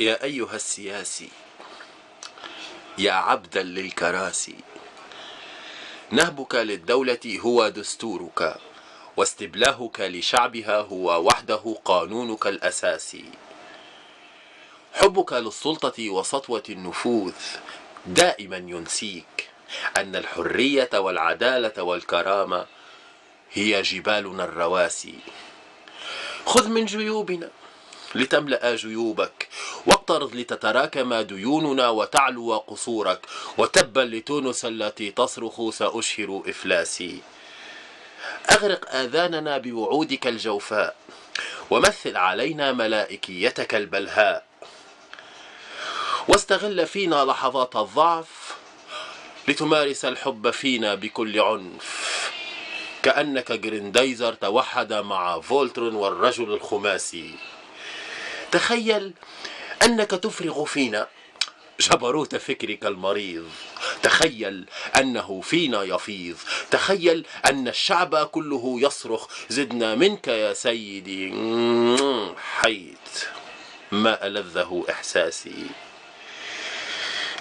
يا أيها السياسي يا عبدا للكراسي، نهبك للدولة هو دستورك، واستبلاهك لشعبها هو وحده قانونك الأساسي. حبك للسلطة وسطوة النفوذ دائما ينسيك أن الحرية والعدالة والكرامة هي جبالنا الرواسي. خذ من جيوبنا لتملأ جيوبك، واقترض لتتراكم ديوننا وتعلو قصورك، وتبا لتونس التي تصرخ سأشهر إفلاسي. أغرق آذاننا بوعودك الجوفاء، ومثل علينا ملائكيتك البلهاء، واستغل فينا لحظات الضعف لتمارس الحب فينا بكل عنف، كأنك جريندايزر توحد مع فولترون والرجل الخماسي. تخيل أنك تفرغ فينا جبروت فكرك المريض، تخيل أنه فينا يفيض، تخيل أن الشعب كله يصرخ زدنا منك يا سيدي. حيت ما ألذه إحساسي.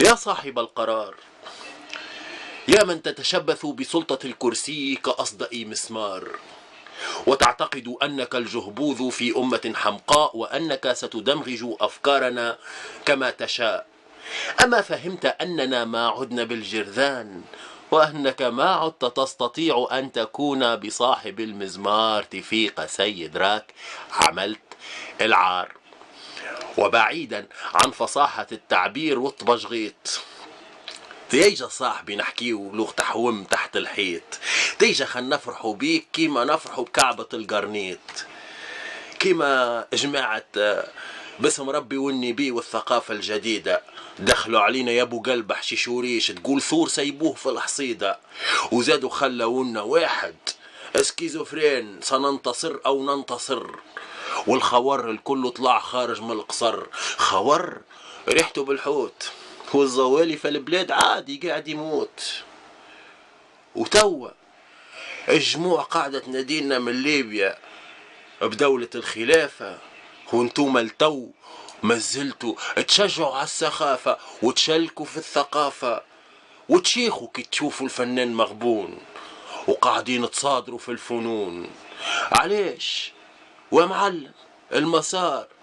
يا صاحب القرار، يا من تتشبث بسلطة الكرسي كأصدأ مسمار، وتعتقد أنك الجهبوذ في أمة حمقاء، وأنك ستدمغج أفكارنا كما تشاء. أما فهمت أننا ما عدنا بالجرذان، وأنك ما عدت تستطيع أن تكون بصاحب المزمار تفيق سيد راك؟ عملت العار. وبعيدا عن فصاحة التعبير والطبجغيط، تيجا صاحبي نحكيو لغة تحوم تحت الحيط، تيجا خل نفرحوا بيك كيما نفرحوا بكعبة القرنيط، كيما جماعة باسم ربي والنبي والثقافة الجديدة دخلوا علينا يا ابو قلب حشيشوريش، تقول ثور سيبوه في الحصيدة، وزادوا خلونا واحد اسكيزوفرين، سننتصر او ننتصر. والخور الكل طلع خارج من القصر، خور ريحته بالحوت، والزوالي في البلاد عادي قاعد يموت. وتوا الجموع قاعدة تنادينا من ليبيا بدولة الخلافة، وانتوما التو مازلتوا تشجعوا على السخافة وتشلكوا في الثقافة، وتشيخوا كي تشوفوا الفنان مغبون، وقاعدين تصادروا في الفنون. علاش ومعلم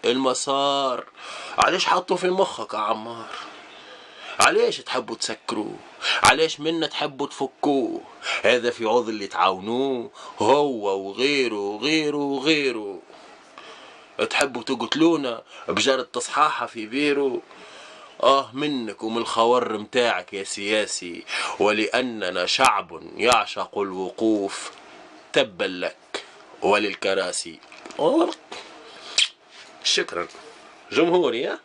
المسار علاش حطوا في مخك يا عمار؟ علاش تحبوا تسكروه؟ علاش منا تحبوا تفكوه؟ هذا في عوض اللي تعاونوه هو وغيره وغيره وغيره. تحبوا تقتلونا بجرة تصحاحة في بيرو؟ منك ومن الخور متاعك يا سياسي، ولأننا شعب يعشق الوقوف تبا لك وللكراسي. شكرا جمهوري.